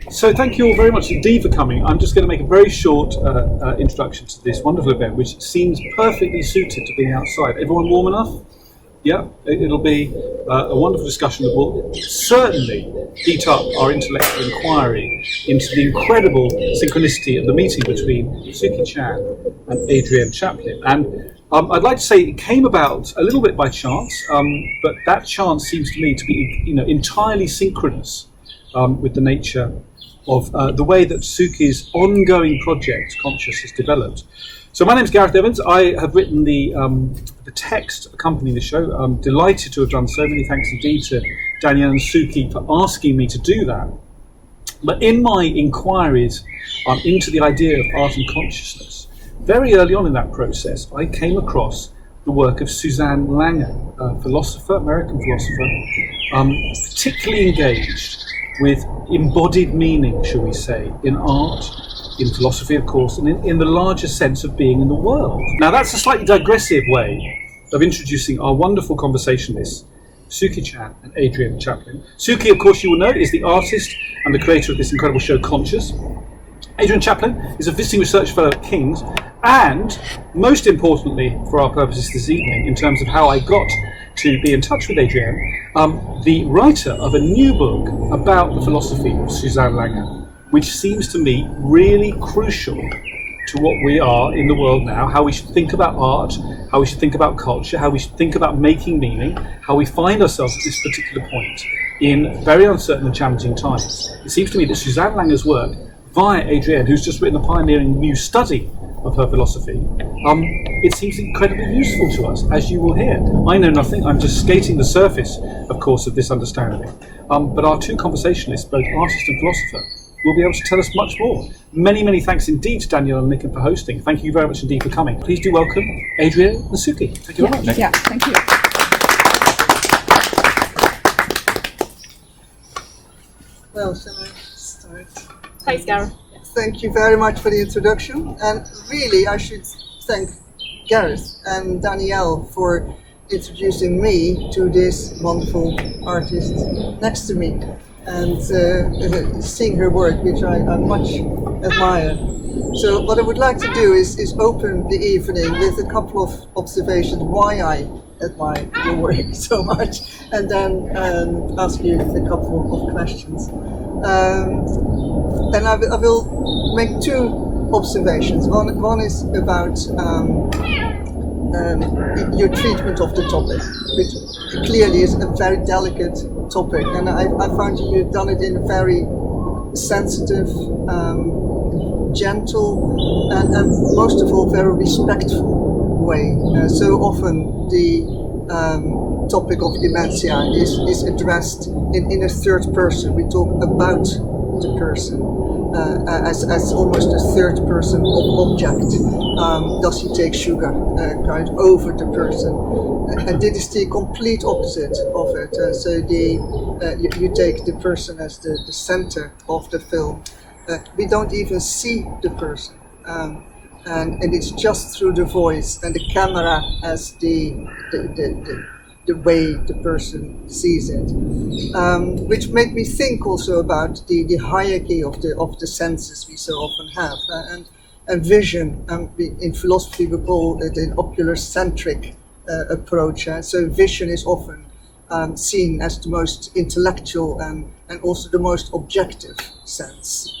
So thank you all very much indeed for coming. I'm just going to make a very short introduction to this wonderful event, which seems perfectly suited to being outside. Everyone warm enough? Yeah, it'll be a wonderful discussion that will certainly heat up our intellectual inquiry into the incredible synchronicity of the meeting between Suki Chan and Adrienne Chaplin. And I'd like to say it came about a little bit by chance, but that chance seems to me to be, entirely synchronous with the nature of the way that Suki's ongoing project, Conscious, has developed. So my name's Gareth Evans. I have written the text accompanying the show. I'm delighted to have done so. Many thanks indeed to Danielle and Suki for asking me to do that. But in my inquiries into the idea of art and consciousness, very early on in that process, I came across the work of Susanne Langer, a philosopher, American philosopher, particularly engaged with embodied meaning, shall we say, in art, in philosophy, of course, and in the larger sense of being in the world. Now, that's a slightly digressive way of introducing our wonderful conversationalists, Suki Chan and Adrienne Chaplin. Suki, of course, you will know, is the artist and the creator of this incredible show, Conscious. Adrienne Chaplin is a visiting research fellow at King's, and most importantly, for our purposes this evening, in terms of how I got to be in touch with Adrienne, the writer of a new book about the philosophy of Susanne Langer, which seems to me really crucial to what we are in the world now, how we should think about art, how we should think about culture, how we should think about making meaning, how we find ourselves at this particular point in very uncertain and challenging times. It seems to me that Susanne Langer's work, via Adrienne, who's just written a pioneering new study of her philosophy, it seems incredibly useful to us, as you will hear. I know nothing, I'm just skating the surface, of course, of this understanding. But our two conversationalists, both artist and philosopher, will be able to tell us much more. Many, many thanks indeed to Danielle and Nick for hosting. Thank you very much indeed for coming. Please do welcome Adrienne and Suki. Thank you very much. Yeah, thank you. Well, shall I start? Thanks, Gareth. Thank you very much for the introduction. And really, I should thank Gareth and Danielle for introducing me to this wonderful artist next to me, and seeing her work, which I much admire. So what I would like to do is open the evening with a couple of observations why I admire your work so much, and then ask you a couple of questions. And I will make two observations. One is about your treatment of the topic, which clearly is a very delicate topic, and I found you've done it in a very sensitive, gentle, and most of all very respectful way. So often the topic of dementia is addressed in a third person. We talk about the person as almost a third person object. Does he take sugar? Kind of over the person. And this is the complete opposite of it. So you take the person as the center of the film. We don't even see the person. And it's just through the voice and the camera as the way the person sees it, which made me think also about the hierarchy of the senses we so often have, and vision. In philosophy we call it an ocular-centric approach. So vision is often seen as the most intellectual and also the most objective sense,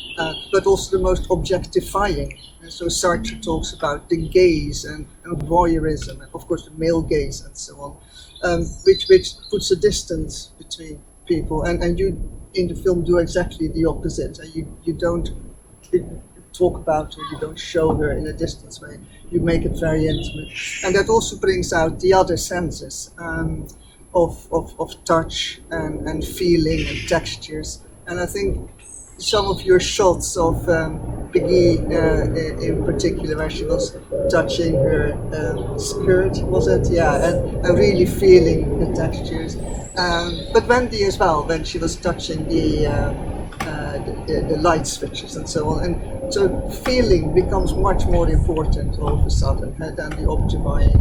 but also the most objectifying. And so Sartre talks about the gaze and voyeurism, and of course the male gaze and so on. Which puts a distance between people, and you in the film do exactly the opposite. You don't talk about her, you don't show her in a distance way. You make it very intimate, and that also brings out the other senses of touch and feeling and textures. And I think some of your shots of Peggy in particular, where she was touching her skirt, was it? Yeah, and really feeling the textures. But Wendy as well, when she was touching the light switches and so on. And so feeling becomes much more important all of a sudden than the objectifying.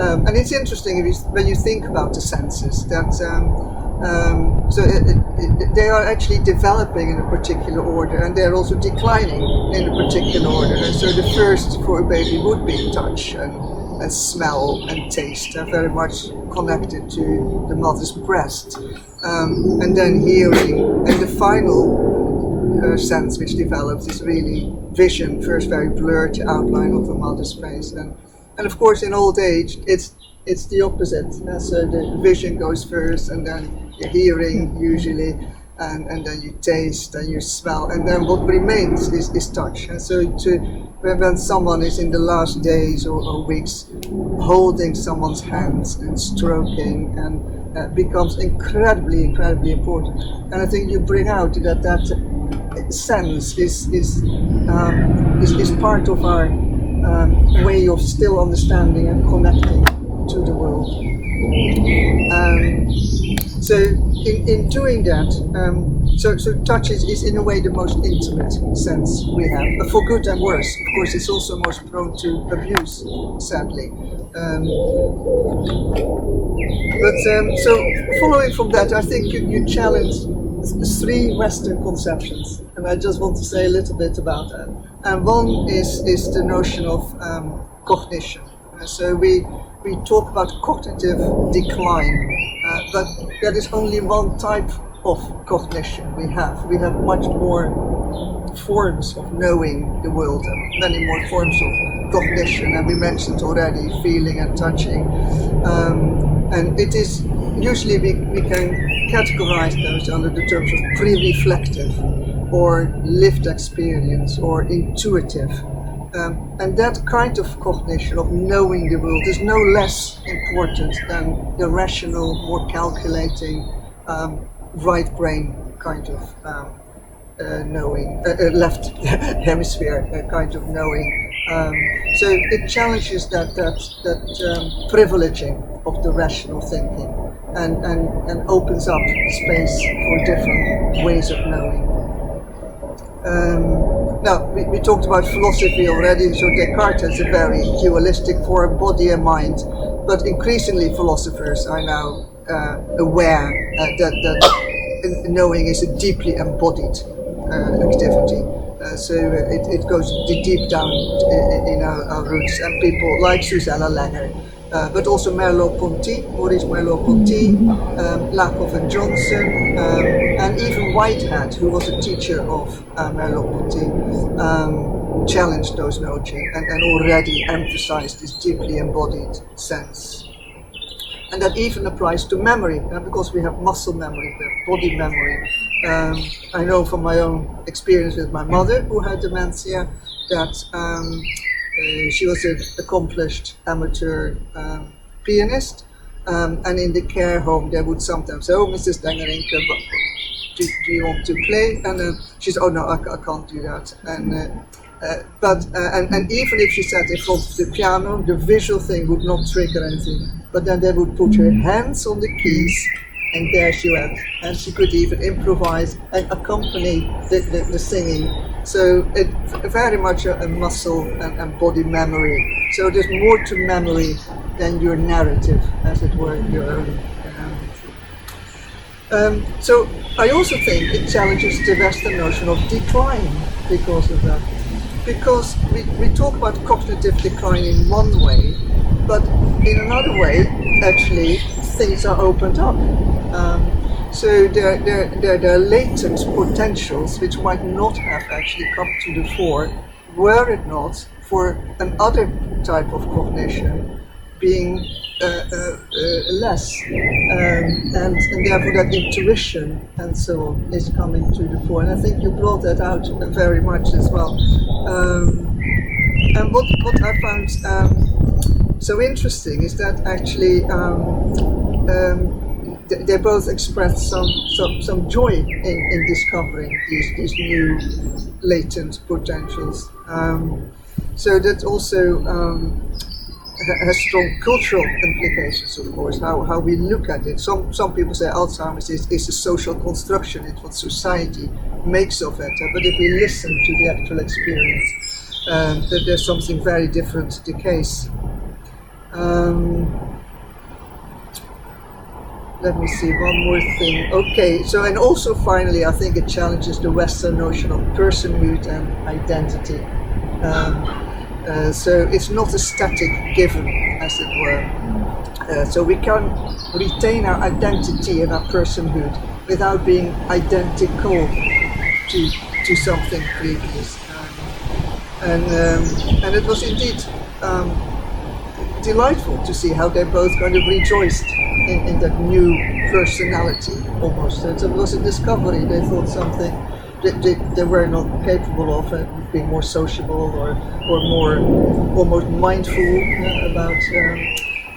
And it's interesting when you think about the senses that They are actually developing in a particular order, and they're also declining in a particular order. And so the first for a baby would be touch and smell and taste, are very much connected to the mother's breast. And then hearing, and the final sense which develops is really vision, first very blurred outline of the mother's face. And of course in old age it's the opposite. So the vision goes first, and then the hearing usually, and then you taste and you smell, and then what remains is touch. And so when someone is in the last days or weeks holding someone's hands and stroking, and becomes incredibly important. And I think you bring out that sense is part of our way of still understanding and connecting to the world. So in doing that, so touch is in a way the most intimate sense we have, but for good and worse. Of course, it's also most prone to abuse, sadly. So following from that, I think you challenge 3 Western conceptions, and I just want to say a little bit about that. And one is the notion of cognition. So we talk about cognitive decline, but that is only one type of cognition we have. We have much more forms of knowing the world, and many more forms of cognition, and we mentioned already feeling and touching. And it is usually we can categorize those under the terms of pre-reflective or lived experience or intuitive. And that kind of cognition of knowing the world is no less important than the rational, more calculating, right brain kind of knowing, left hemisphere kind of knowing. So it challenges that privileging of the rational thinking, and opens up space for different ways of knowing. Now, we talked about philosophy already, so Descartes has a very dualistic form, body and mind, but increasingly philosophers are now aware that knowing is a deeply embodied activity. So it goes deep down in our roots, and people like Susanna Langer, but also Merleau-Ponty, Maurice Merleau-Ponty, Lakoff and Johnson, and even Whitehead, who was a teacher of Merleau-Ponty, challenged those notions and already emphasized this deeply embodied sense. And that even applies to memory, because we have muscle memory, we have body memory. I know from my own experience with my mother, who had dementia, that she was an accomplished amateur pianist, and in the care home they would sometimes say, "Oh, Mrs. Dengerink, do you want to play?" And she said, "Oh no, I can't do that." And even if she sat in front of the piano, the visual thing would not trigger anything. But then they would put her hands on the keys, and there she went. And she could even improvise and accompany the singing. So it's very much a muscle and body memory. So there's more to memory than your narrative, as it were, your own. So I also think it challenges the Western notion of decline because of that. Because we talk about cognitive decline in one way, but in another way, actually, things are opened up. So there are latent potentials which might not have actually come to the fore were it not for another type of cognition being less, and therefore that intuition and so on is coming to the fore. And I think you brought that out very much as well. And what I found so interesting is that actually they both expressed some joy in discovering these new latent potentials. So that also has strong cultural implications, of course, how we look at it. Some people say Alzheimer's is a social construction, it's what society makes of it. But if we listen to the actual experience, that there's something very different the case. let me see, one more thing. Okay, so and also finally, I think it challenges the Western notion of personhood and identity. So it's not a static given, as it were. So we can retain our identity and our personhood without being identical to something previous. And it was indeed delightful to see how they both kind of rejoiced in that new personality almost. So it was a discovery. They thought something that they were not capable of being more sociable or more almost mindful about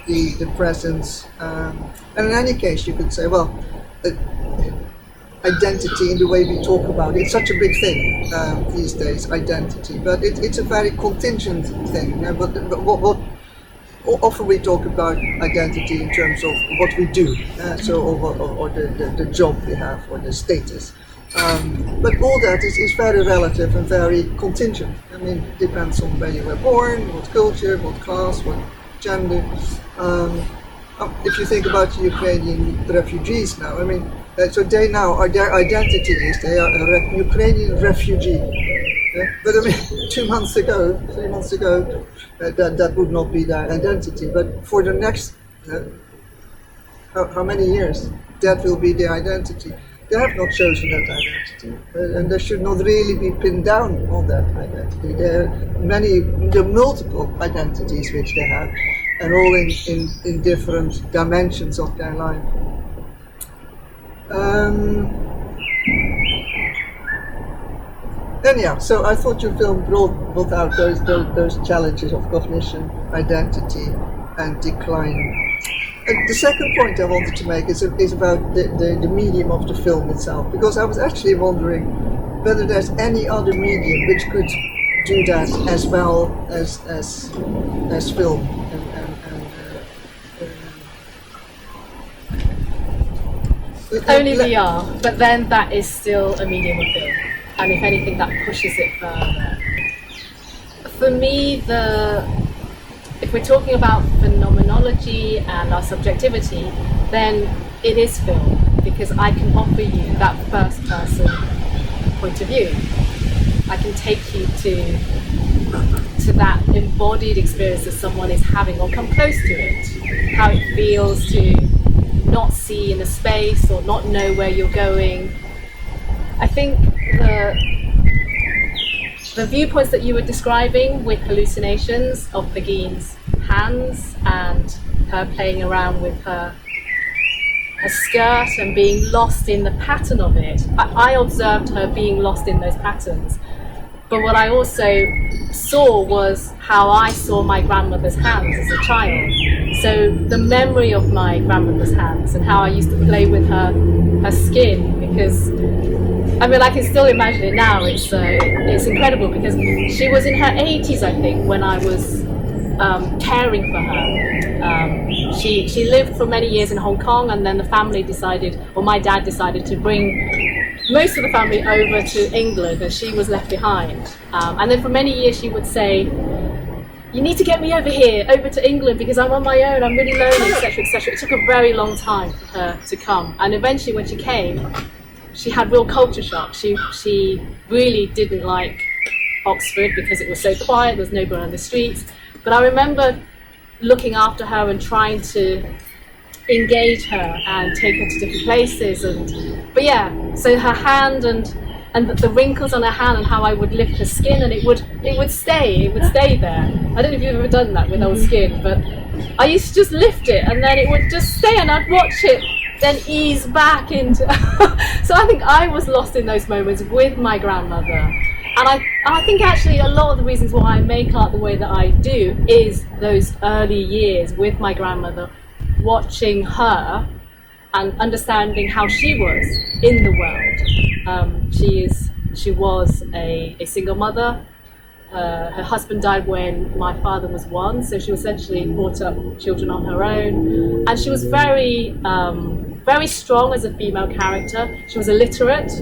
the presence. And in any case, you could say, well, identity in the way we talk about it, it's such a big thing these days, identity, but it's a very contingent thing. But what often we talk about identity in terms of what we do, or the job we have or the status. But all that is very relative and very contingent. I mean, it depends on where you were born, what culture, what class, what gender. If you think about the Ukrainian refugees now, I mean, so they now are, their identity is they are a Ukrainian refugee. But I mean, 3 months ago, that would not be their identity. But for the next, how many years, that will be their identity. They have not chosen that identity, and they should not really be pinned down on that identity. There are multiple identities which they have, and all in different dimensions of their life. And yeah, so I thought your film brought out those challenges of cognition, identity, and decline. And the second point I wanted to make is about the medium of the film itself, because I was actually wondering whether there's any other medium which could do that as well as film. Only VR, but then that is still a medium of film, and if anything, that pushes it further. For me, if we're talking about phenomenology and our subjectivity, then it is film, because I can offer you that first person point of view. I can take you to that embodied experience that someone is having, or come close to it, how it feels to not see in a space or not know where you're going. I think the viewpoints that you were describing with hallucinations of Begin's hands and her playing around with her skirt and being lost in the pattern of it, I observed her being lost in those patterns. But what I also saw was how I saw my grandmother's hands as a child. So the memory of my grandmother's hands and how I used to play with her skin, because I mean, I can still imagine it now. It's incredible, because she was in her 80s, I think, when I was caring for her. She lived for many years in Hong Kong, and then the family decided, or my dad decided, to bring most of the family over to England, and she was left behind. And then for many years she would say, "You need to get me over here, over to England, because I'm on my own, I'm really lonely," etc., etc. It took a very long time for her to come, and eventually when she came, she had real culture shock. She really didn't like Oxford because it was so quiet, there was nobody on the streets. But I remember looking after her and trying to engage her and take her to different places. But yeah, so her hand and the wrinkles on her hand, and how I would lift her skin, and it would stay there. I don't know if you've ever done that with old skin, but I used to just lift it and then it would just stay, and I'd watch it then ease back into so I think I was lost in those moments with my grandmother. And I think actually a lot of the reasons why I make art the way that I do is those early years with my grandmother, watching her and understanding how she was in the world. She was a single mother. Her husband died when my father was 1, so she essentially brought up children on her own. And she was very strong as a female character. She was illiterate,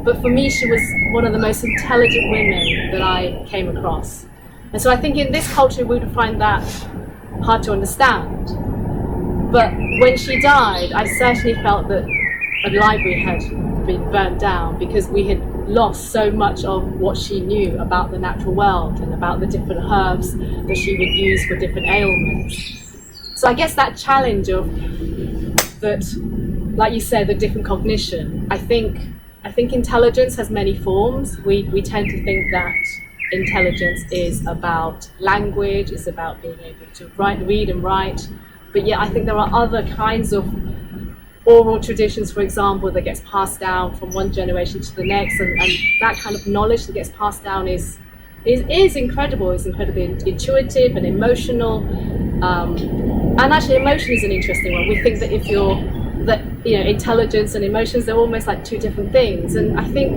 but for me she was one of the most intelligent women that I came across. And so I think in this culture we would find that hard to understand. But when she died, I certainly felt that a library had been burnt down because we had lost so much of what she knew about the natural world and about the different herbs that she would use for different ailments. So I guess that challenge of that, like you said, the different cognition, I think intelligence has many forms. We tend to think that intelligence is about language, it's about being able to read and write, but yet I think there are other kinds of oral traditions, for example, that gets passed down from one generation to the next, and that kind of knowledge that gets passed down is incredible. It's incredibly intuitive and emotional, and actually emotion is an interesting one. We think that intelligence and emotions, they're almost like two different things, and I think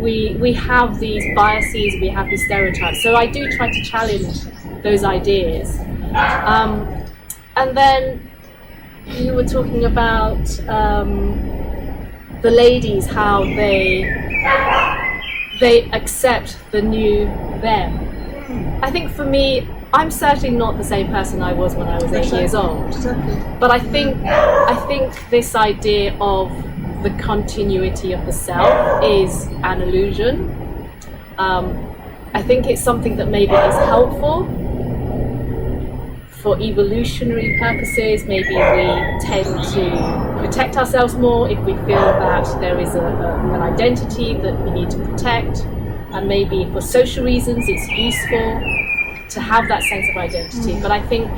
we have these biases, we have these stereotypes, so I do try to challenge those ideas. And then you were talking about the ladies, how they accept the new them. I think for me, I'm certainly not the same person I was when I was 8 years old. Exactly. But I think this idea of the continuity of the self is an illusion. I think it's something that maybe is helpful for evolutionary purposes. Maybe we tend to protect ourselves more if we feel that there is an identity that we need to protect, and maybe for social reasons it's useful to have that sense of identity. But I think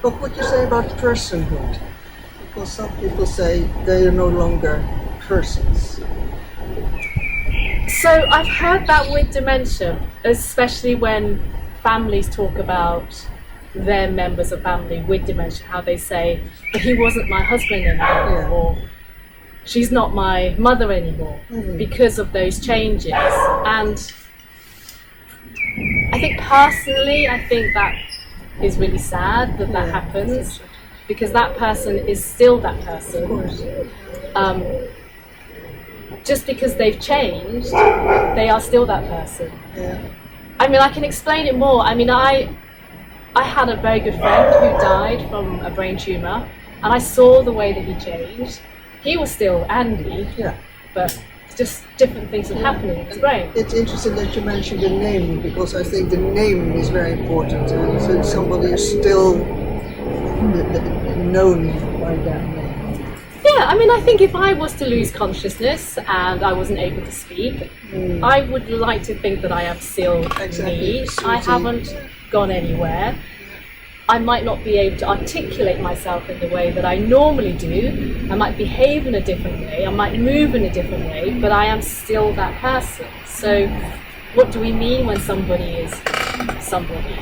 what would you say about personhood? Because some people say they are no longer persons. So I've heard that with dementia, especially when families talk about their members of family with dementia, how they say, but he wasn't my husband anymore, or she's not my mother anymore, because of those changes. And I think personally, I think that is really sad that happens, because that person is still that person. Just because they've changed, they are still that person. Yeah. I mean, I can explain it more. I mean, I had a very good friend who died from a brain tumour, and I saw the way that he changed. He was still Andy, but just different things were happening in his brain. It's interesting that you mentioned the name, because I think the name is very important. So somebody is still known by that name. Yeah, I mean, I think if I was to lose consciousness and I wasn't able to speak, I would like to think that I am still me. I haven't gone anywhere. I might not be able to articulate myself in the way that I normally do. I might behave in a different way. I might move in a different way, but I am still that person. So what do we mean when somebody is somebody?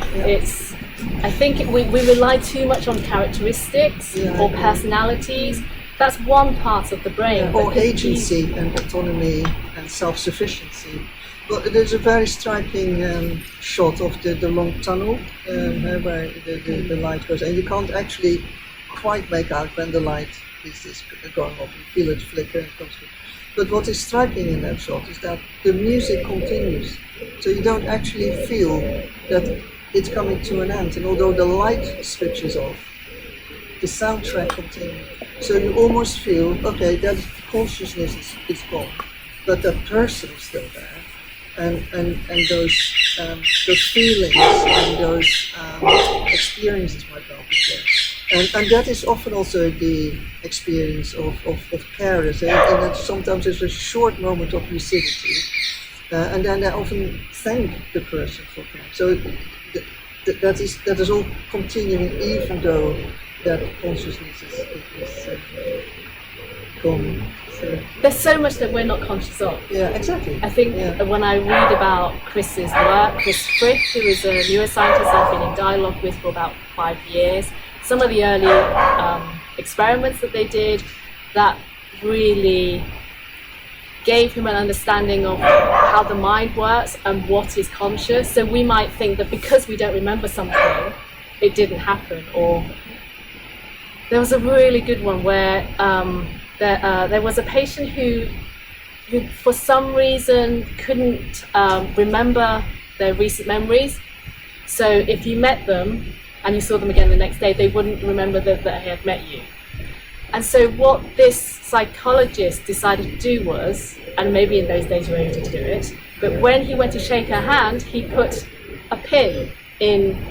I think we rely too much on characteristics or personalities. That's one part of the brain. Or agency and autonomy and self-sufficiency. Well, there's a very striking shot of the long tunnel where the light goes, and you can't actually quite make out when the light is going off. You feel it flicker and it comes through. But what is striking in that shot is that the music continues. So you don't actually feel that it's coming to an end. And although the light switches off, the soundtrack continues. So you almost feel, okay, that consciousness is gone, but the person is still there. And those feelings and those experiences might well be there. And that is often also the experience of carers. And that sometimes there's a short moment of lucidity, and then they often thank the person for care. So that is all continuing, even though that consciousness is gone. There's so much that we're not conscious of. Yeah, exactly. I think when I read about Chris's work, Chris Frith, who is a neuroscientist I've been in dialogue with for about 5 years, some of the early experiments that they did, that really gave him an understanding of how the mind works and what is conscious. So we might think that because we don't remember something, it didn't happen. Or there was a really good one where there was a patient who for some reason couldn't remember their recent memories. So if you met them, and you saw them again the next day, they wouldn't remember that they had met you. And so what this psychologist decided to do was, and maybe in those days you were able to do it, but when he went to shake her hand, he put a pin in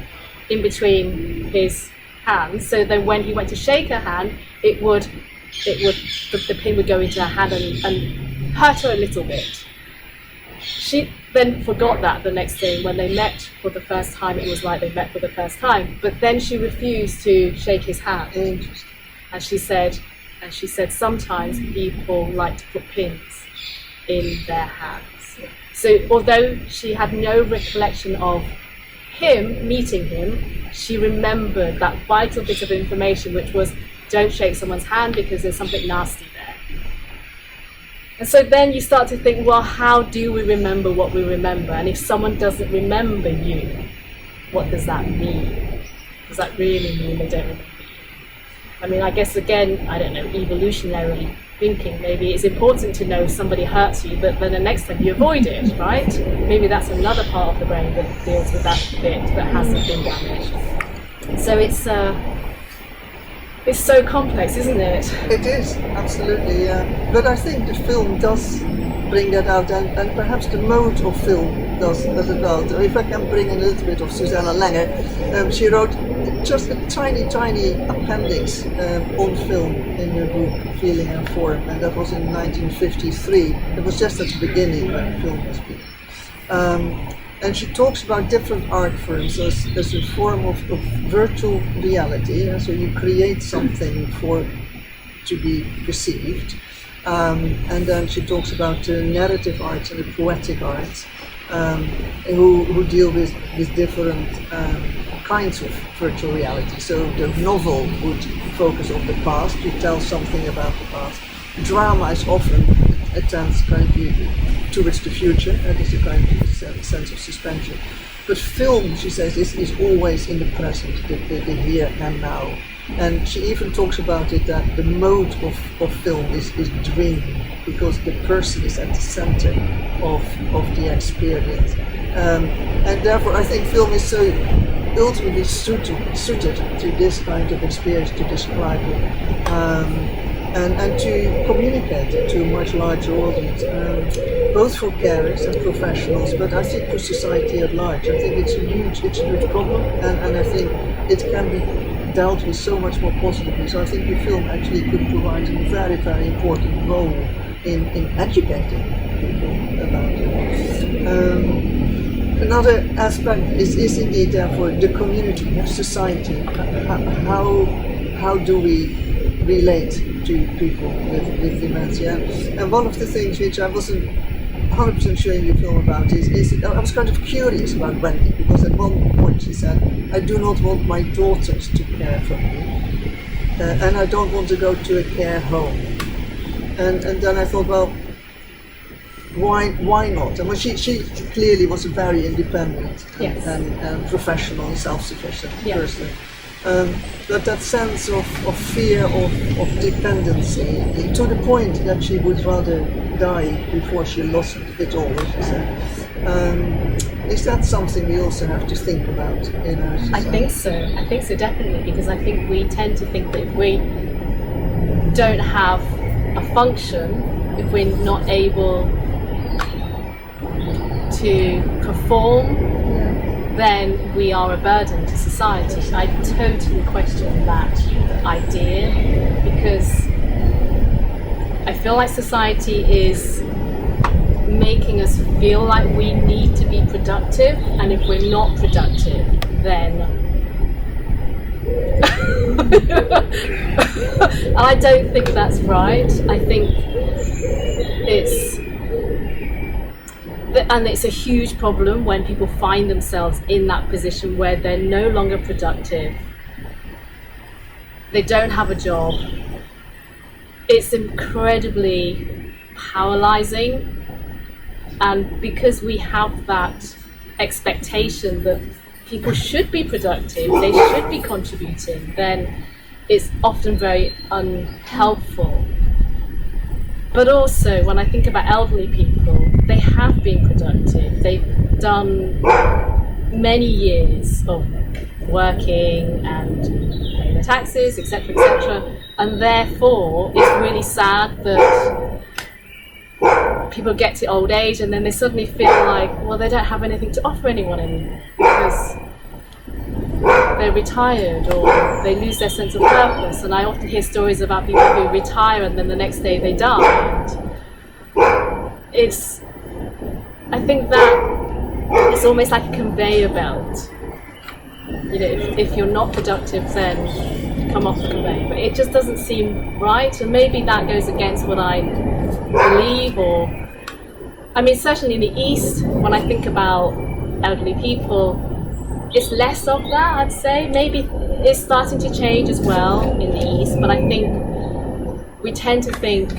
between his hands, so then when he went to shake her hand, the pin would go into her hand and hurt her a little bit. She then forgot that the next day when they met for the first time. It was like they met for the first time, but then she refused to shake his hand. Interesting. And she said sometimes people like to put pins in their hands. So although she had no recollection of meeting him, she remembered that vital bit of information, which was don't shake someone's hand because there's something nasty there. And so then you start to think, well, how do we remember what we remember? And if someone doesn't remember you, what does that mean? Does that really mean they don't remember you? I mean, I guess again, I don't know, evolutionarily thinking, maybe it's important to know if somebody hurts you, but then the next time you avoid it, right? Maybe that's another part of the brain that deals with that bit that hasn't been damaged. So it's so complex, isn't it? It is, absolutely, yeah. But I think the film does bring that out, and perhaps the mode of film does as well. If I can bring in a little bit of Susanna Langer, she wrote just a tiny appendix on film in her book Feeling and Form, and that was in 1953. It was just at the beginning when the film was beginning. And she talks about different art forms as a form of virtual reality. So you create something to be perceived. And then she talks about the narrative arts and the poetic arts, who deal with different kinds of virtual reality. So the novel would focus on the past, to tell something about the past. Drama is often attends kind of towards the future, and there's a kind of sense of suspension. But film, she says, is always in the present, the here and now. And she even talks about it that the mode of film is dreaming, because the person is at the center of the experience. And therefore I think film is so ultimately suited to this kind of experience, to describe it. And to communicate it to a much larger audience, both for carers and professionals, but I think for society at large. I think it's a huge problem, and I think it can be dealt with so much more positively. So I think the film actually could provide a very, very important role in educating people about it. Another aspect is indeed therefore the community of society. How do we relate to people with dementia? And one of the things which I wasn't 100% sure in the film about is I was kind of curious about Wendy, because at one point she said, I do not want my daughters to care for me, and I don't want to go to a care home. And then I thought, well, why not? I mean, she clearly was a very independent and professional and self-sufficient person. But that sense of fear of dependency, to the point that she would rather die before she lost it all, as she said. Is that something we also have to think about in our society? I think so, definitely, because I think we tend to think that if we don't have a function, if we're not able to perform, then we are a burden to society. I totally question that idea, because I feel like society is making us feel like we need to be productive, and if we're not productive, then I don't think that's right. I think it's a huge problem when people find themselves in that position where they're no longer productive. They don't have a job. It's incredibly paralyzing. And because we have that expectation that people should be productive, they should be contributing, then it's often very unhelpful. But also, when I think about elderly people, they have been productive. They've done many years of working and paying their taxes, etc., etc. And therefore, it's really sad that people get to old age and then they suddenly feel like, well, they don't have anything to offer anyone anymore because they're retired or they lose their sense of purpose. And I often hear stories about people who retire and then the next day they die. And I think that it's almost like a conveyor belt. You know, if you're not productive, then you come off the conveyor. But it just doesn't seem right, and maybe that goes against what I believe. Or, I mean, certainly in the East, when I think about elderly people, it's less of that, I'd say. Maybe it's starting to change as well in the East, but I think we tend to think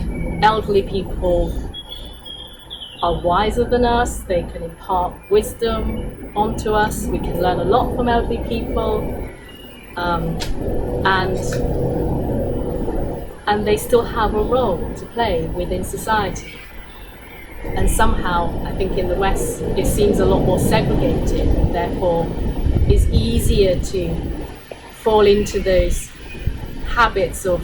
elderly people are wiser than us, they can impart wisdom onto us, we can learn a lot from elderly people, and they still have a role to play within society. And somehow, I think in the West, it seems a lot more segregated, and therefore it's easier to fall into those habits of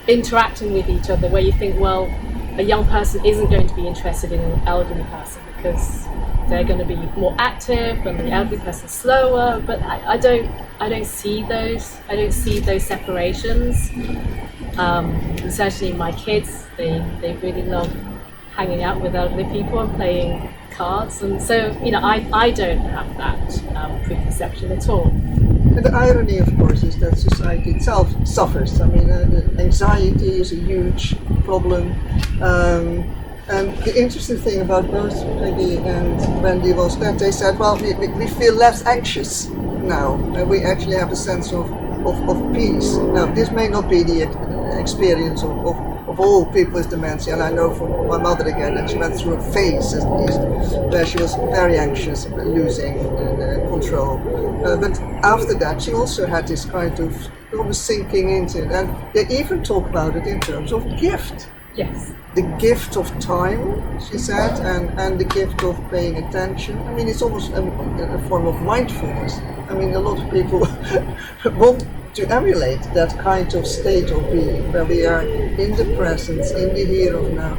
interacting with each other where you think, well, a young person isn't going to be interested in an elderly person because they're going to be more active and the elderly person slower. But I don't see those separations. And certainly my kids, they really love hanging out with elderly people and playing cards, and so I don't have that preconception at all. And the irony, of course, is that society itself suffers. I mean, anxiety is a huge problem. And the interesting thing about both Peggy and Wendy was that they said, well, we feel less anxious now, and we actually have a sense of peace. Now, this may not be the experience of all people with dementia, and I know from my mother again that she went through a phase at least where she was very anxious, losing control. But after that, she also had this kind of almost sinking into it, and they even talk about it in terms of gift. Yes. The gift of time, she said, and the gift of paying attention. I mean, it's almost a form of mindfulness. I mean, a lot of people want to emulate that kind of state of being where we are in the present, in the here of now,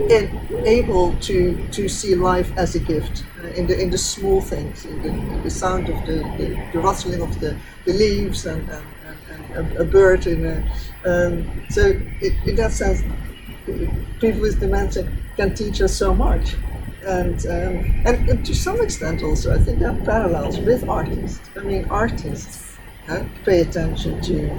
and able to see life as a gift, in the small things, in the sound of the rustling of the leaves and a bird so in that sense, people with dementia can teach us so much, and to some extent also I think there are parallels with artists. I mean, artists pay attention to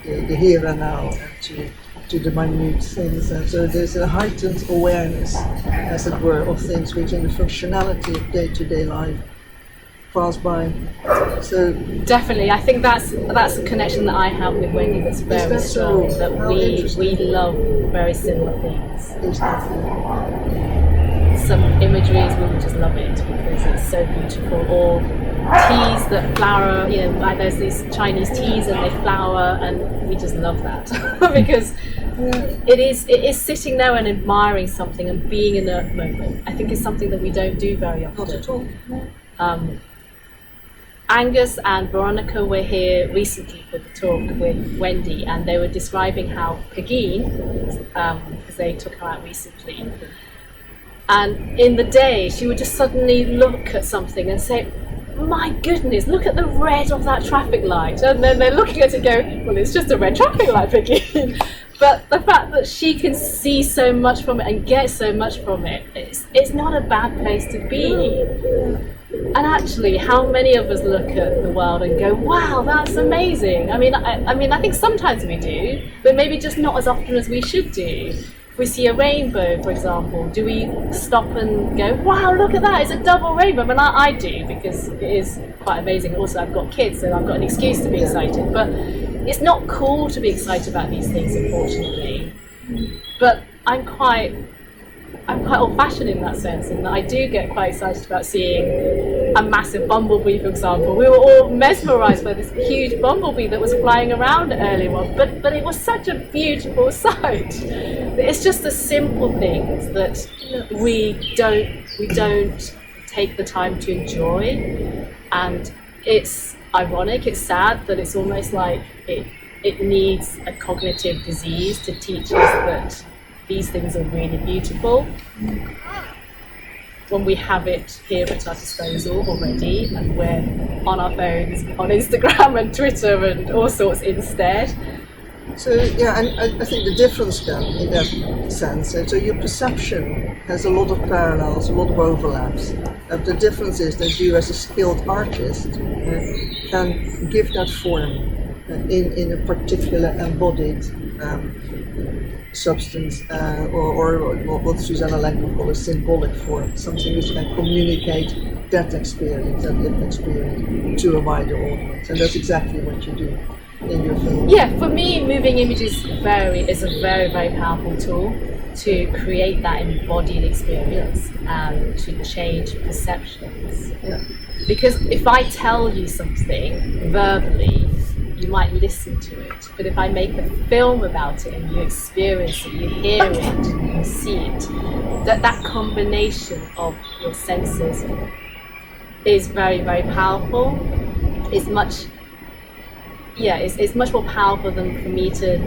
the here and now and to the minute things, and so there's a heightened awareness, as it were, of things which in the functionality of day-to-day life pass by. So definitely, I think that's a connection that I have with Wendy that's very strong. So? That we love very similar things. Some imageries, we would just love it because it's so beautiful. Or teas that flower, like there's these Chinese teas and they flower, and we just love that because it is sitting there and admiring something and being in a moment. I think it's something that we don't do very often. Not at all. Angus and Veronica were here recently for the talk with Wendy, and they were describing how Pegeen, because they took her out recently, and in the day she would just suddenly look at something and say, my goodness, look at the red of that traffic light, and then they're looking at it and go, well, it's just a red traffic light, Pegeen. But the fact that she can see so much from it and get so much from it, it's not a bad place to be. And actually, how many of us look at the world and go, wow, that's amazing? I mean, I think sometimes we do, but maybe just not as often as we should do. If we see a rainbow, for example, do we stop and go, wow, look at that, it's a double rainbow? I mean, I do, because it is quite amazing. Also, I've got kids, so I've got an excuse to be excited. But it's not cool to be excited about these things, unfortunately. But I'm quite old-fashioned in that sense, and I do get quite excited about seeing a massive bumblebee, for example. We were all mesmerised by this huge bumblebee that was flying around earlier on, but it was such a beautiful sight. It's just the simple things that we don't take the time to enjoy, and it's ironic, it's sad that it's almost like it needs a cognitive disease to teach us that these things are really beautiful when we have it here at our disposal already, and we're on our phones, on Instagram and Twitter and all sorts instead. So yeah, and I think the difference then in that sense, so your perception has a lot of parallels, a lot of overlaps. The difference is that you as a skilled artist can give that form in a particular embodied substance, or what Susanna Lang would call a symbolic form, something which can communicate that experience, that lived experience, to a wider audience. And that's exactly what you do in your film. Yeah, for me, moving images is a very, very powerful tool to create that embodied experience and to change perceptions. Yeah. Because if I tell you something verbally, you might listen to it. But if I make a film about it and you experience it, you hear it, you see it, that combination of your senses is very, very powerful. It's much more powerful than for me to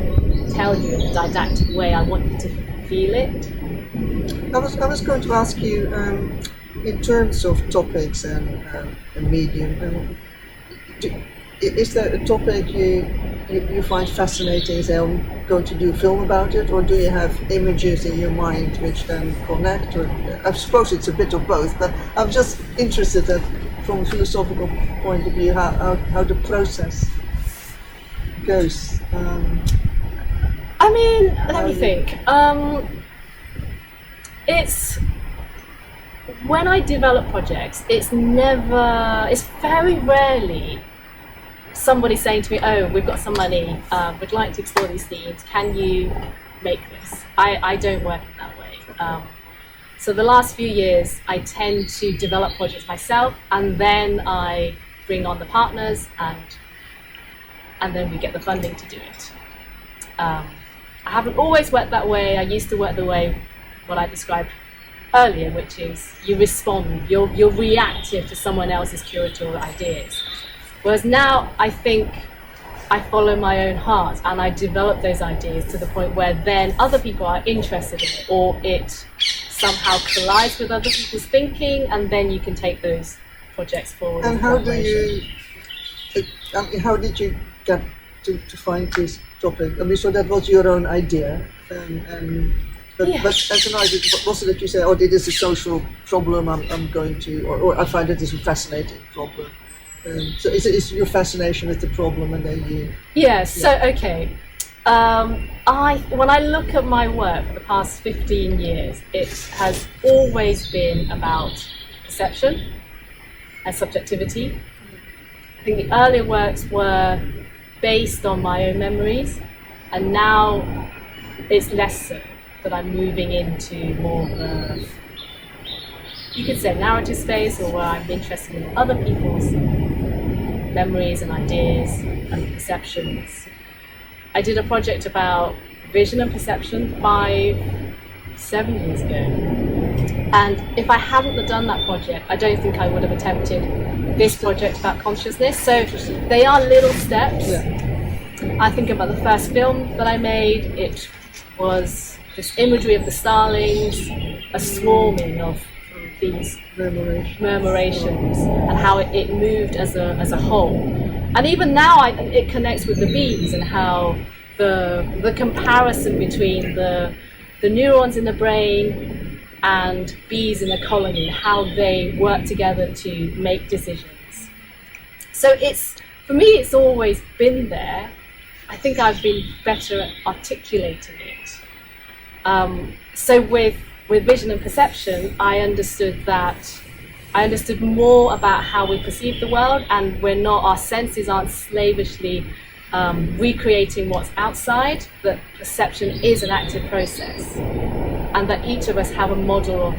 tell you in a didactic way. I want you to feel it. I was going to ask you, in terms of topics and medium, is there a topic you find fascinating, say, I'm going to do a film about it, or do you have images in your mind which then connect? Or I suppose it's a bit of both, but I'm just interested from a philosophical point of view how the process goes. Let me think. It's when I develop projects, it's very rarely somebody saying to me, oh, we've got some money, we'd like to explore these themes, can you make this? I don't work in that way. So the last few years, I tend to develop projects myself, and then I bring on the partners, and then we get the funding to do it. I haven't always worked that way. I used to work the way what I described earlier, which is you respond, you're reactive to someone else's curatorial ideas. Whereas now I think I follow my own heart and I develop those ideas to the point where then other people are interested in it, or it somehow collides with other people's thinking, and then you can take those projects forward. And how did you get to find this topic? So that was your own idea, but as an idea, was it that you say, oh, this is a social problem, I'm going to, or I find it is a fascinating problem? So it's your fascination with the problem, and then you... Okay. When I look at my work for the past 15 years, it has always been about perception and subjectivity. I think the earlier works were based on my own memories, and now it's less so, that I'm moving into more of a, you could say, narrative space, or where I'm interested in other people's memories and ideas and perceptions. I did a project about vision and perception 7 years ago. And if I hadn't done that project, I don't think I would have attempted this project about consciousness. So they are little steps. Yeah. I think about the first film that I made. It was this imagery of the starlings, a swarming of these murmurations, and how it moved as a whole. And even now it connects with the bees, and how the comparison between the neurons in the brain and bees in a colony, how they work together to make decisions. So for me it's always been there. I think I've been better at articulating it. So with vision and perception, I understood more about how we perceive the world, and our senses aren't slavishly recreating what's outside, that perception is an active process, and that each of us have a model of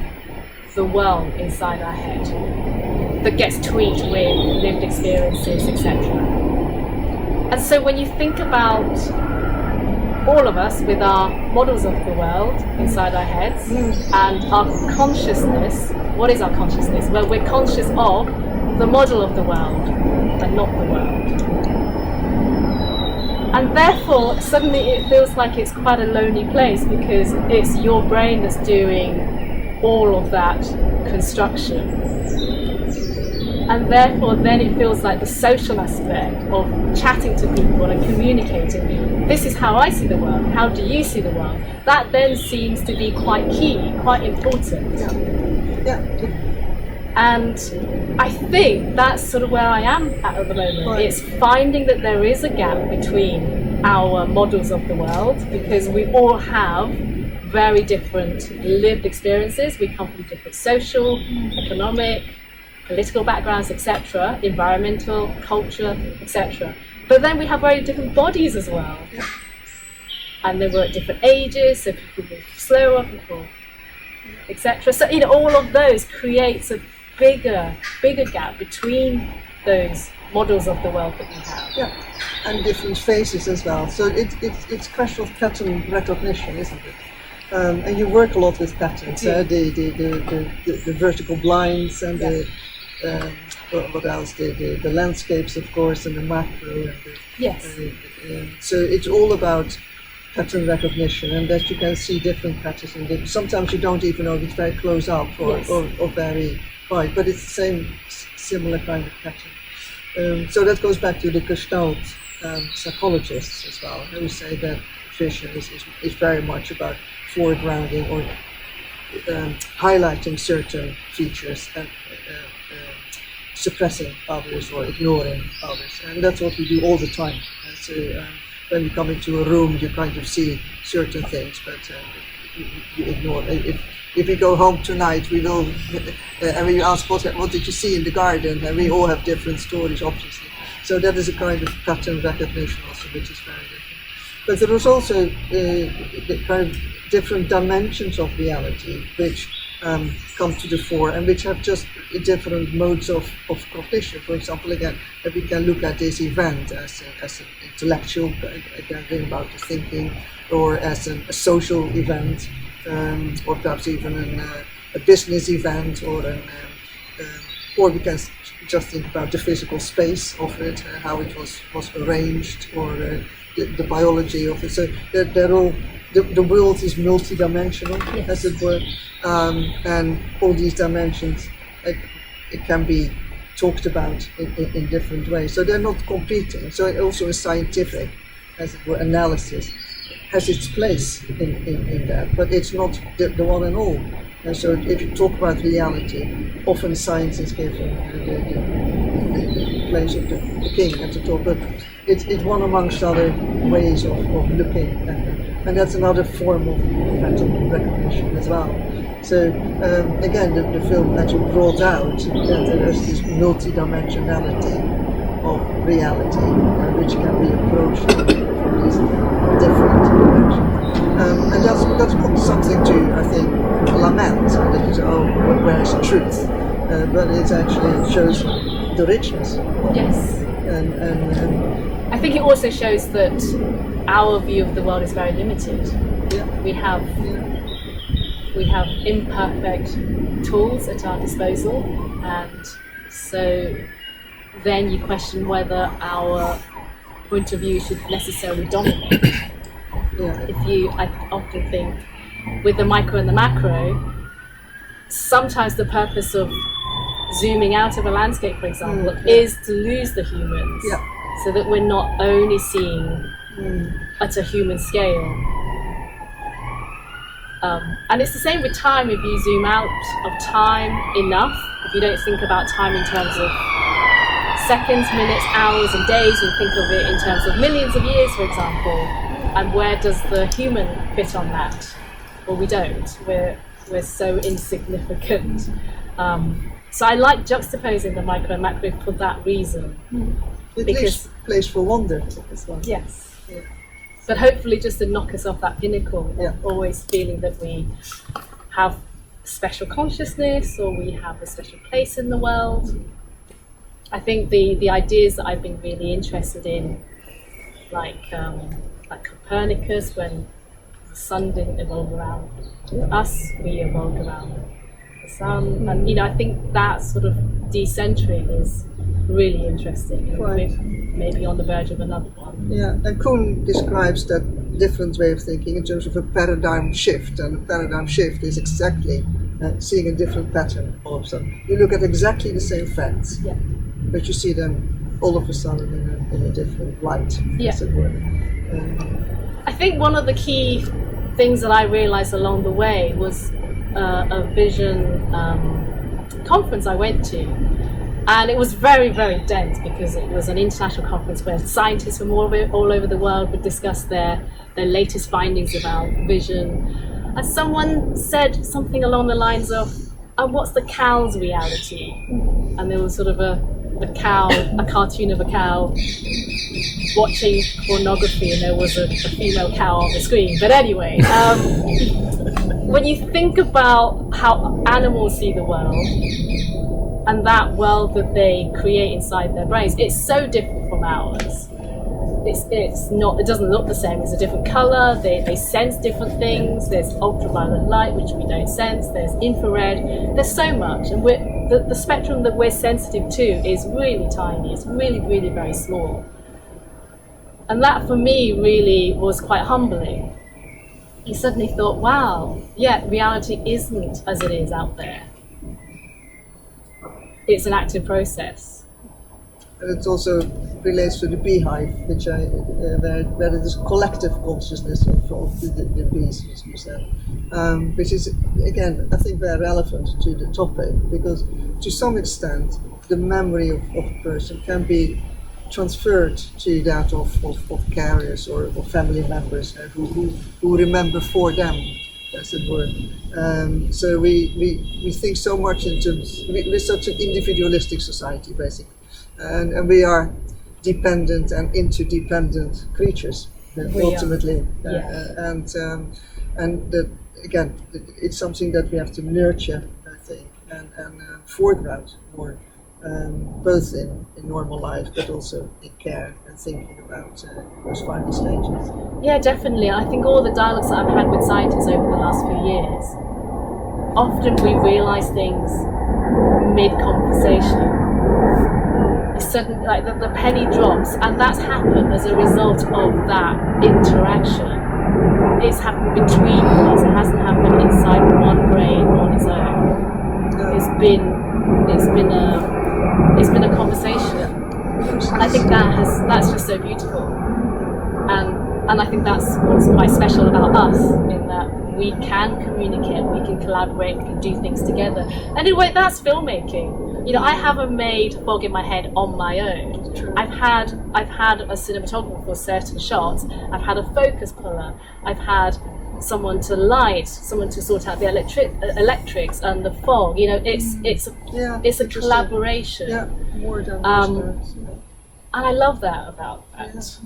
the world inside our head that gets tweaked with lived experiences, etc. And so when you think about all of us with our models of the world inside our heads, and our consciousness, what is our consciousness? Well, we're conscious of the model of the world and not the world. And therefore, suddenly it feels like it's quite a lonely place, because it's your brain that's doing all of that construction. And therefore, then it feels like the social aspect of chatting to people and communicating, this is how I see the world, how do you see the world? That then seems to be quite key, quite important. Yeah. And I think that's sort of where I am at the moment. Right. It's finding that there is a gap between our models of the world, because we all have very different lived experiences. We come from different social, economic, political backgrounds, etc., environmental, culture, etc. But then we have very different bodies as well. Yeah. And then we're at different ages, so people move slower, people, etc. So all of those creates a bigger gap between those models of the world that we have. Yeah, and different phases as well. So it's a question of pattern recognition, isn't it? And you work a lot with patterns, the vertical blinds and what else? The landscapes, of course, and the macro. And Yes. So it's all about pattern recognition, and that you can see different patterns. And sometimes you don't even know if it's very close up or very wide, but it's the same, similar kind of pattern. So that goes back to the Gestalt psychologists as well, who say that vision is very much about foregrounding or highlighting certain features and suppressing others or ignoring others. And that's what we do all the time. So when you come into a room, you kind of see certain things, but you ignore it. If we go home tonight, we will, and we ask what did you see in the garden, and we all have different stories, obviously. So that is a kind of pattern recognition also, which is very different. But there is also the kind of different dimensions of reality, which come to the fore, and which have just different modes of cognition. For example, again, we can look at this event as an intellectual gathering about the thinking, or as a social event, or perhaps even a business event, or we can just think about the physical space of it, how it was arranged, or the biology of it. So they're all, the world is multidimensional, yes, as it were, and all these dimensions, it can be talked about in different ways. So they're not competing. So also a scientific, as it were, analysis has its place in that, but it's not the one and all. And so if you talk about reality, often science is given the place of the king at the top, but it's one amongst other ways of looking at it. And that's another form of pattern recognition as well. So again, the film actually brought out that there is this multidimensionality of reality, which can be approached from these different dimensions. And that's something to, I think, lament, that you say, oh, where's the truth? But it actually shows the richness. Yes. And I think it also shows that our view of the world is very limited. yeah, We have imperfect tools at our disposal, and so then you question whether our point of view should necessarily dominate. yeah, I often think with the micro and the macro, sometimes the purpose of zooming out of a landscape, for example, is to lose the humans, so that we're not only seeing at a human scale. And it's the same with time. If you zoom out of time enough, if you don't think about time in terms of seconds, minutes, hours and days, and think of it in terms of millions of years, for example, and where does the human fit on that? Well, we don't. We're so insignificant. So I like juxtaposing the micro and macro for that reason. It Because- leaves place for wonder as well. Yes. Yeah. But hopefully just to knock us off that pinnacle Yeah. of always feeling that we have special consciousness or we have a special place in the world. I think the ideas that I've been really interested in, like Copernicus, when the sun didn't evolve around us, we evolved around the sun. And I think that sort of decentering is really interesting, and Right. maybe on the verge of another one. Yeah, and Kuhn describes that different way of thinking in terms of a paradigm shift, and a paradigm shift is exactly seeing a different pattern all of a sudden. You look at exactly the same facts, Yeah. but you see them all of a sudden in a different light, Yeah. as it were. I think one of the key things that I realized along the way was a vision conference I went to. And it was very, very dense because it was an international conference where scientists from all over the world would discuss their latest findings about vision. And someone said something along the lines of, "And what's the cow's reality?" And there was sort of a cow, a cartoon of a cow watching pornography, and there was a female cow on the screen. But anyway, when you think about how animals see the world, and that world that they create inside their brains, it's so different from ours. It's not. It doesn't look the same. It's a different color. They sense different things. There's ultraviolet light, which we don't sense. There's infrared. There's so much, and the spectrum that we're sensitive to is really tiny. It's really, really very small. And that for me really was quite humbling. You suddenly thought, wow, yeah, reality isn't as it is out there. It's an active process. And it also relates to the beehive, which where it is collective consciousness of the bees, as you said, which is, again, I think very relevant to the topic, because to some extent the memory of a person can be transferred to that of carriers or family members who remember for them, as it were. So we think so much in terms, we're such an individualistic society, basically. And we are dependent and interdependent creatures, ultimately. And that, again, it's something that we have to nurture, I think, and foreground more, both in normal life, but also in care and thinking about those final stages. Yeah, definitely. I think all the dialogues that I've had with scientists over the last few years, often we realise things mid-conversation. Suddenly, like the penny drops, and that's happened as a result of that interaction. It's happened between us. It hasn't happened inside one brain on its own. No. It's been a conversation. And I think that's just so beautiful. And I think that's what's quite special about us, in that we can communicate, we can collaborate, we can do things together. And in a way, that's filmmaking. I haven't made fog in my head on my own. I've had a cinematographer for certain shots. I've had a focus puller. I've had someone to light, someone to sort out the electrics and the fog. It's a collaboration. Yeah, more than and I love that about that.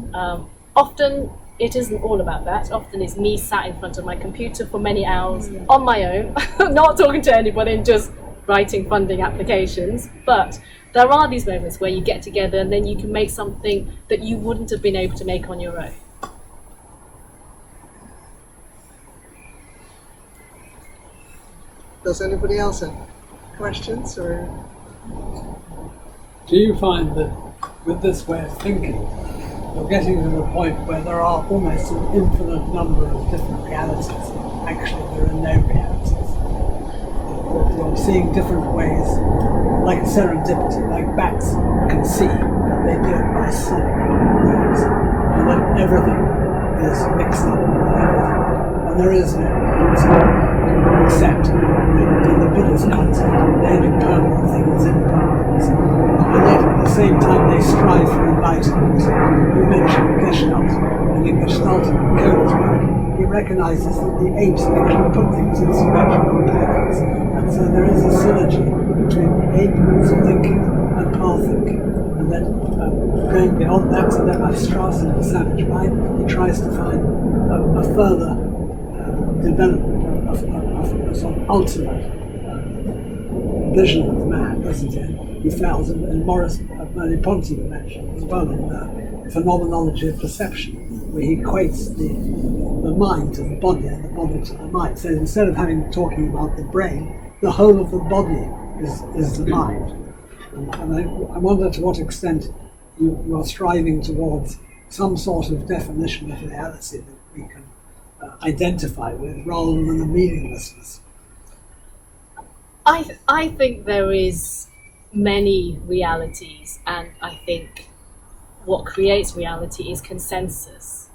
Often it isn't all about that. Often it's me sat in front of my computer for many hours on my own, not talking to anybody, and just writing funding applications. But there are these moments where you get together and then you can make something that you wouldn't have been able to make on your own. Does anybody else have questions? Or do you find that with this way of thinking, you're getting to the point where there are almost an infinite number of different realities? Actually, there are no realities. You're seeing different ways, like serendipity, like bats can see that they do it by sonic waves, and that everything is mixed up with everything. And there is no reality, except in the Buddhist concept, the only permanent thing is impermanence. And yet at the same time they strive for enlightenment. You mentioned Gestalt, and in Gestaltic Kohler's work, he recognizes that the apes actually put things in symmetrical patterns. And so there is a synergy between the ape's thinking and our thinking. And then going beyond that to Levi-Strauss and the Savage Mind, he tries to find a further development of some ultimate vision of man, doesn't he? He fails, and Morris Merleau-Ponty mentioned as well in the phenomenology of perception, where he equates the mind to the body and the body to the mind. So instead of talking about the brain, the whole of the body is the mind. And I wonder to what extent you are striving towards some sort of definition of reality that we can identify with, rather than a meaninglessness. I think there is many realities, and I think what creates reality is consensus.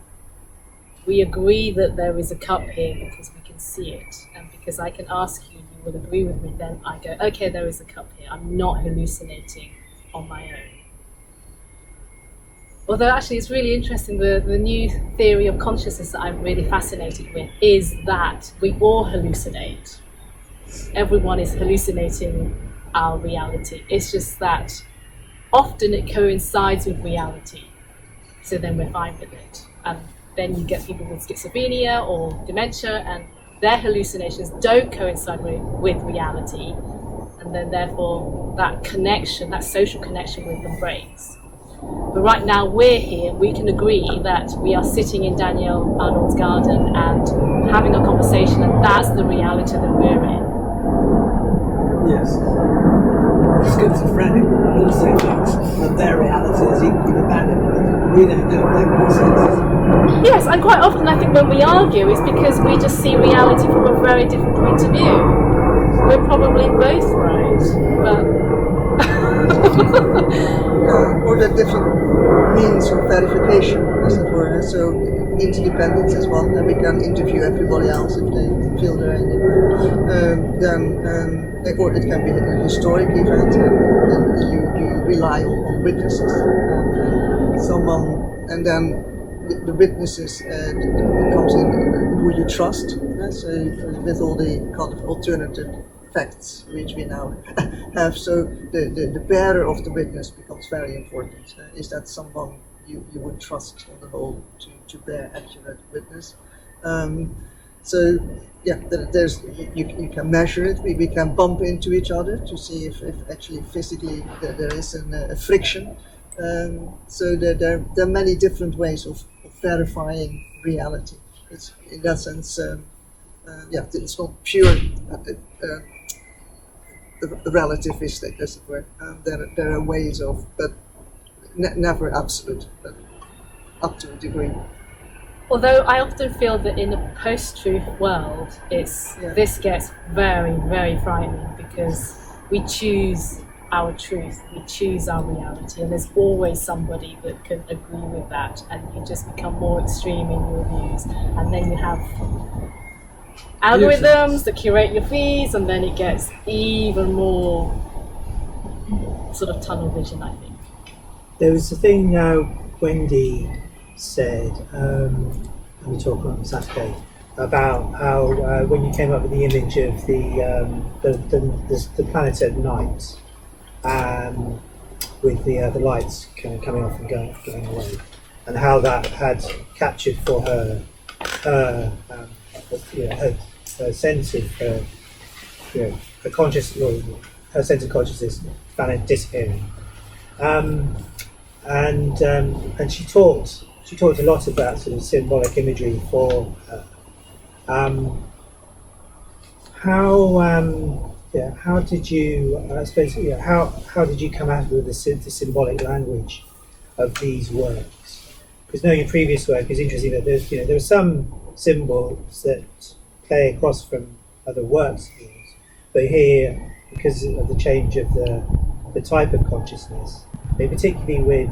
We agree that there is a cup here because we can see it, and because I can ask you, you will agree with me, then I go, okay, there is a cup here. I'm not hallucinating on my own. Although actually it's really interesting, the new theory of consciousness that I'm really fascinated with is that we all hallucinate. Everyone is hallucinating our reality. It's just that often it coincides with reality. So then we're fine with it. And then you get people with schizophrenia or dementia, and their hallucinations don't coincide with reality. And then therefore that connection, that social connection with them breaks. But right now we're here, we can agree that we are sitting in Danielle Arnaud's garden and having a conversation, and that's the reality that we're in. Yes. Schizophrenic also thinks that their reality is equally valid, but we don't have that consensus. Yes, and quite often I think when we argue it's because we just see reality from a very different point of view. We're probably both right, but... or the different means of verification, as it were. So interdependence is one, and we can interview everybody else if they feel they're or it can be a historic event, and you rely on witnesses. And then the witnesses comes in who you trust. So with all the kind of alternative facts which we now have, so the bearer of the witness becomes very important. Is that someone you would trust on the whole to bear accurate witness? So yeah, there's you can measure it. We can bump into each other to see if actually physically there is a friction. So there are many different ways of verifying reality. It's in that sense, it's not pure relativistic, as it were. There are ways of, but never absolute, but up to a degree. Although I often feel that in a post-truth world, this gets very, very frightening, because we choose our truth, we choose our reality, and there's always somebody that can agree with that, and you just become more extreme in your views, and then you have algorithms that curate your feeds, and then it gets even more sort of tunnel vision, I think. There was a thing Wendy said, and we talked on Saturday, about how when you came up with the image of the planet at night, with the lights kind of coming off and going away, and how that had captured for her her sense of her consciousness, her sense of consciousness, planet disappearing, and she talked a lot about sort of symbolic imagery for her. How did you? I suppose how did you come out with the symbolic language of these works? Because knowing your previous work is interesting that there are some symbols that play across from other works of yours, but here, because of the change of the type of consciousness, particularly with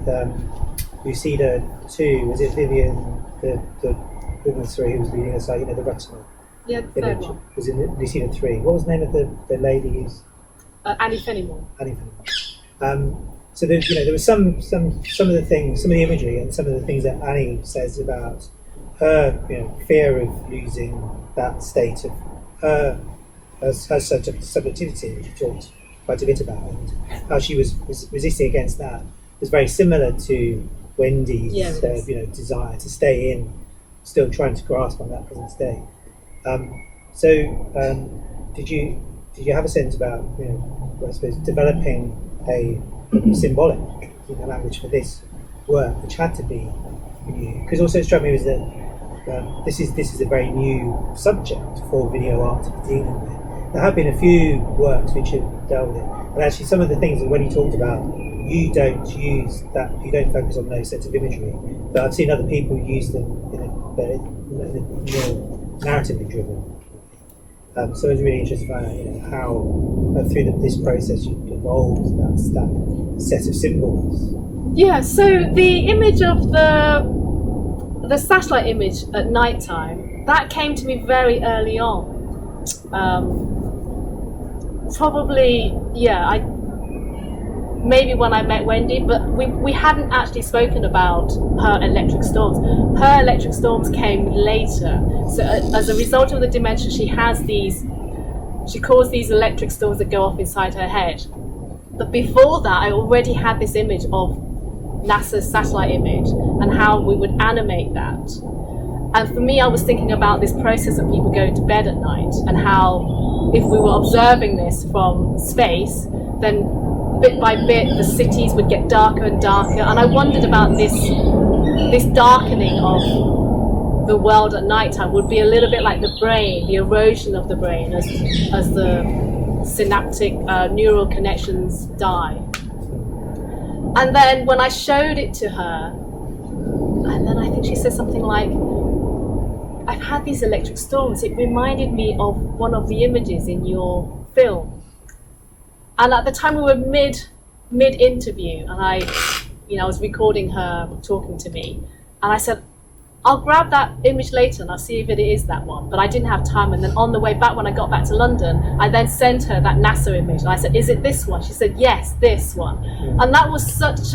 Lucida 2, was it Vivian, the woman 3 who was leading us, the retinal? Yeah, the third one. Was in Lucida 3. What was the name of the lady who's... Annie Fenimore. Annie Fenimore. So there was some of the things, some of the imagery, and some of the things that Annie says about her, fear of losing that state of her subjectivity, which she talked quite a bit about, and how she was resisting against that, was very similar to Wendy's desire to stay in, still trying to grasp on that present state. Did you have a sense about I suppose developing a symbolic language for this work, which had to be new? Because also it struck me was that this is a very new subject for video art to be dealing with. there have been a few works which have dealt with it, and actually some of the things that when you talked about, you don't use that, you don't focus on those sets of imagery, but I've seen other people use them in a more narratively driven. So it's really interesting to find out, how through this process you've evolved that set of symbols. Yeah, so the image of the satellite image at night time, that came to me very early on. Probably, maybe when I met Wendy, but we hadn't actually spoken about her electric storms. Her electric storms came later. So as a result of the dimension, she calls these electric storms that go off inside her head. But before that, I already had this image of NASA's satellite image and how we would animate that. And for me, I was thinking about this process of people going to bed at night and how if we were observing this from space, then bit by bit the cities would get darker and darker. And I wondered about this darkening of the world at night time would be a little bit like the brain, the erosion of the brain as the synaptic neural connections die. And then when I showed it to her, and then I think she said something like, I've had these electric storms. It reminded me of one of the images in your film. And at the time we were mid interview, and I was recording her talking to me, and I said, I'll grab that image later and I'll see if it is that one. But I didn't have time. And then on the way back, when I got back to London, I then sent her that NASA image. And I said, is it this one? She said, yes, this one. And that was such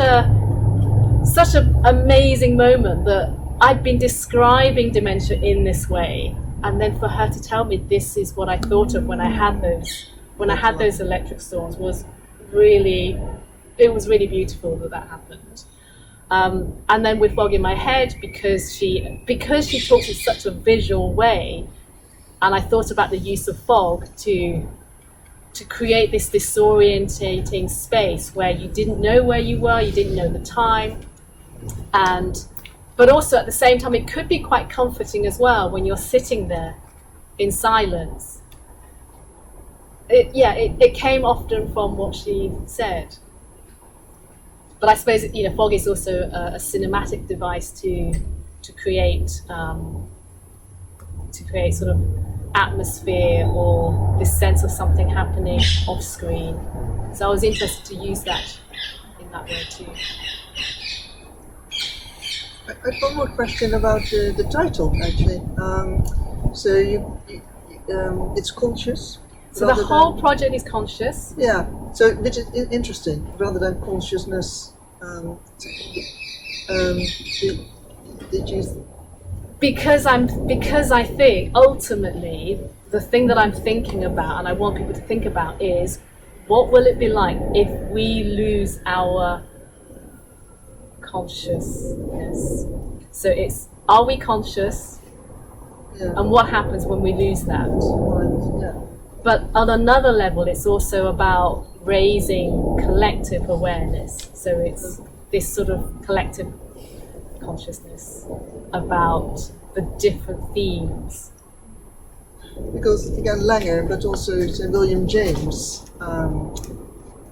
an amazing moment that I'd been describing dementia in this way. And then for her to tell me this is what I thought of when I had those electric storms was really beautiful that happened. And then with Fog in My Head, because she talks in such a visual way, and I thought about the use of fog to create this disorientating space where you didn't know where you were, you didn't know the time, but also at the same time it could be quite comforting as well when you're sitting there in silence. It came often from what she said. But I suppose fog is also a cinematic device to create sort of atmosphere or this sense of something happening off screen. So I was interested to use that in that way too. I've one more question about the title actually. So it's conscious. So the whole project is conscious. Yeah. So which is interesting, rather than consciousness. Did you? Because I think ultimately the thing that I'm thinking about, and I want people to think about, is what will it be like if we lose our consciousness? So it's, are we conscious? Yeah. And what happens when we lose that? Right. Yeah. But on another level, it's also about raising collective awareness. So it's this sort of collective consciousness about the different themes. Because again, Langer, but also Sir William James,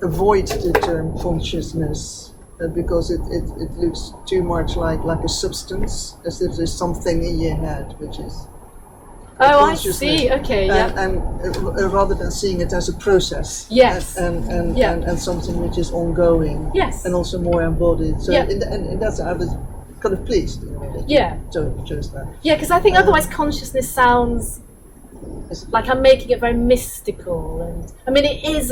avoid the term consciousness because it looks too much like a substance, as if there's something in your head, which is. Oh, I see. Okay, yeah. And rather than seeing it as a process, yes, and something which is ongoing, yes, and also more embodied. So, yeah. and that's I was kind of pleased. Yeah. Chose that. Yeah, because I think otherwise consciousness sounds like I'm making it very mystical, and I mean it is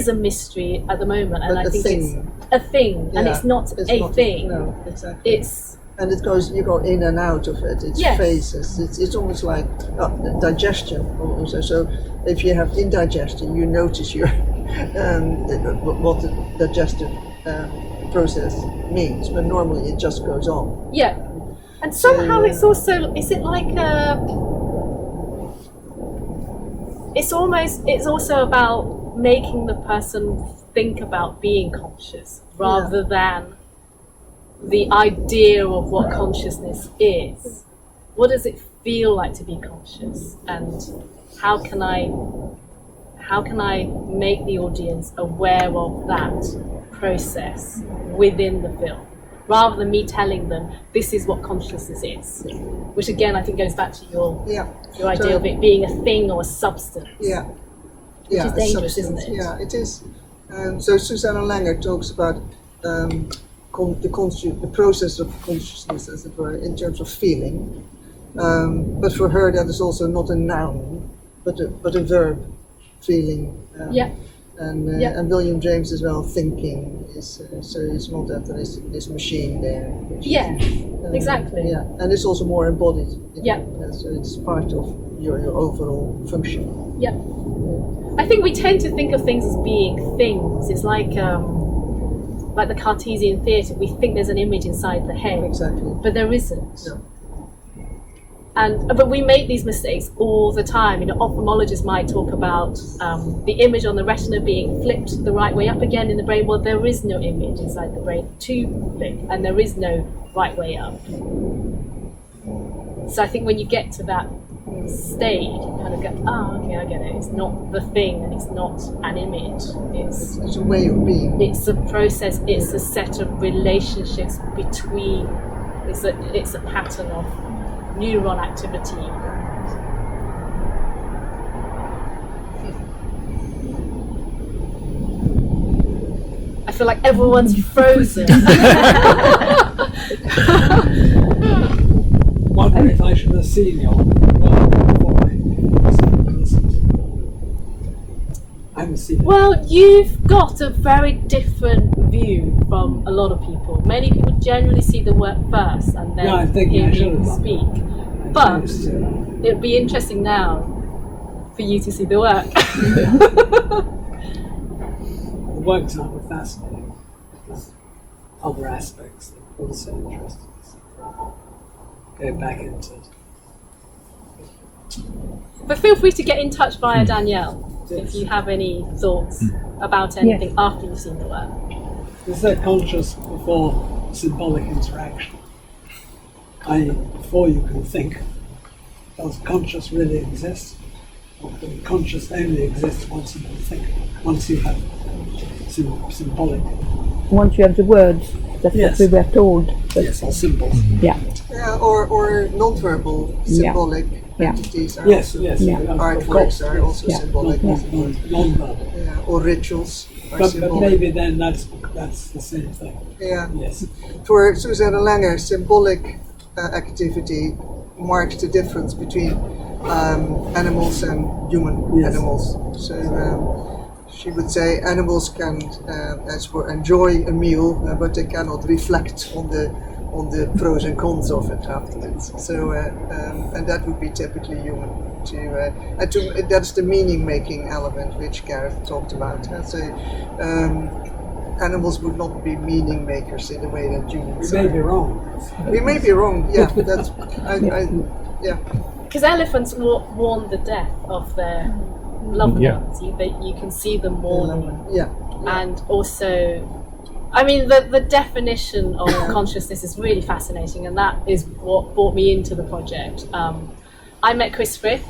a mystery at the moment, and I think it's a thing, and it's not a thing. No, exactly. And you go in and out of it. It's phases. It's almost like digestion also. So if you have indigestion, you notice what the digestive process means. But normally it just goes on. Yeah, and somehow it's also, is it like it's also about making the person think about being conscious rather than the idea of what consciousness is. What does it feel like to be conscious, and how can I how can I make the audience aware of that process within the film, rather than me telling them this is what consciousness is, which again I think goes back to your idea of it being a thing or a substance. Which is dangerous, isn't it? Yeah, it is. So Susanna Langer talks about the process of consciousness, as it were, in terms of feeling. But for her, that is also not a noun, but a verb, feeling. And William James as well, thinking is so it's not that there is this machine there. Exactly. Yeah, and it's also more embodied. So it's part of your overall function. I think we tend to think of things as being things. It's like the Cartesian theatre. We think there's an image inside the head, but there isn't. But we make these mistakes all the time. Ophthalmologists might talk about the image on the retina being flipped the right way up again in the brain. Well, there is no image inside the brain to flip, and there is no right way up. So I think when you get to that stage, you kind of go, okay, I get it. It's not the thing, and it's not an image. It's a way of being. It's a process. It's a set of relationships between. It's a pattern of neuron activity. I feel like everyone's frozen. Wondering if I should have seen your work before I listened to it. I haven't seen it. Well, you've got a very different view from a lot of people. Many people generally see the work first and then hear you speak. But it'd be interesting now for you to see the work. The works aren't fascinating. There's other aspects that also interest us. Go back into it. But feel free to get in touch via Danielle if you have any thoughts about anything after you've seen the work. Is there conscious before symbolic interaction? Before you can think, does conscious really exist? Or can conscious only exist once you can think, once you have symbolic? Once you have the words, that's what we were told. Yes, or symbols. Or non-verbal symbolic entities are artworks are also symbolic. Non-verbal. Or rituals are But symbolic. maybe then that's the same thing. Yes. For Susanna Langer, symbolic activity marks the difference between animals and human animals. So she would say animals can, enjoy a meal, but they cannot reflect on the pros and cons of it afterwards. So, and that would be typically human. That's the meaning-making element which Gareth talked about. So, animals would not be meaning makers in the way that humans We are. may be wrong. We may be wrong. Yeah, that's Because elephants mourn the death of their loved ones. You can see them mourning. And also, I mean, the definition of consciousness is really fascinating, and that is what brought me into the project. I met Chris Frith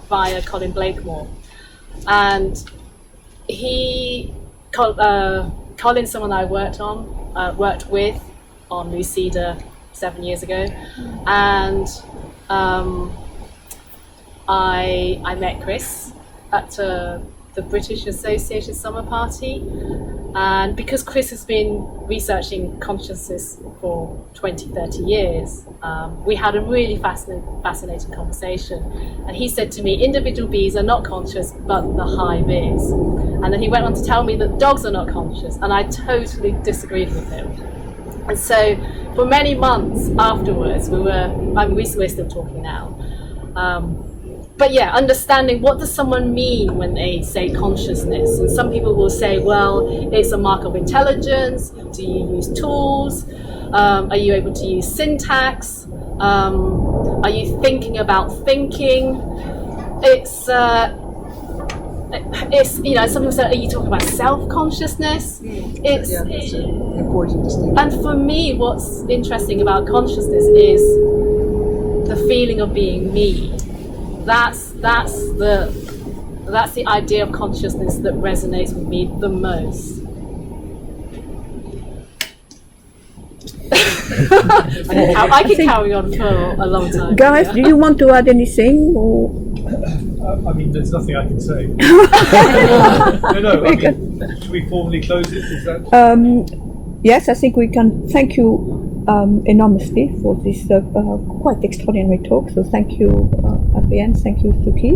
via Colin Blakemore, and Colin's someone I worked with on Lucida 7 years ago, and I met Chris at the British Association Summer Party, and because Chris has been researching consciousness for 20-30 years, we had a really fascinating conversation, and he said to me, individual bees are not conscious, but the hive is. And then he went on to tell me that dogs are not conscious, and I totally disagreed with him. And so for many months afterwards, we're still talking now. But yeah, understanding what does someone mean when they say consciousness. And some people will say, well, it's a mark of intelligence. Do you use tools? Are you able to use syntax? Are you thinking about thinking? It's some people say, are you talking about self-consciousness? that's an important distinction. And for me, what's interesting about consciousness is the feeling of being me. That's That's the idea of consciousness that resonates with me the most. I can carry on for a long time. Guys, do you want to add anything? Or? I mean, there's nothing I can say. No. I mean, should we formally close it? Is that? Yes, I think we can. Thank you enormously for this quite extraordinary talk. So thank you, Adrienne. Thank you, Suki.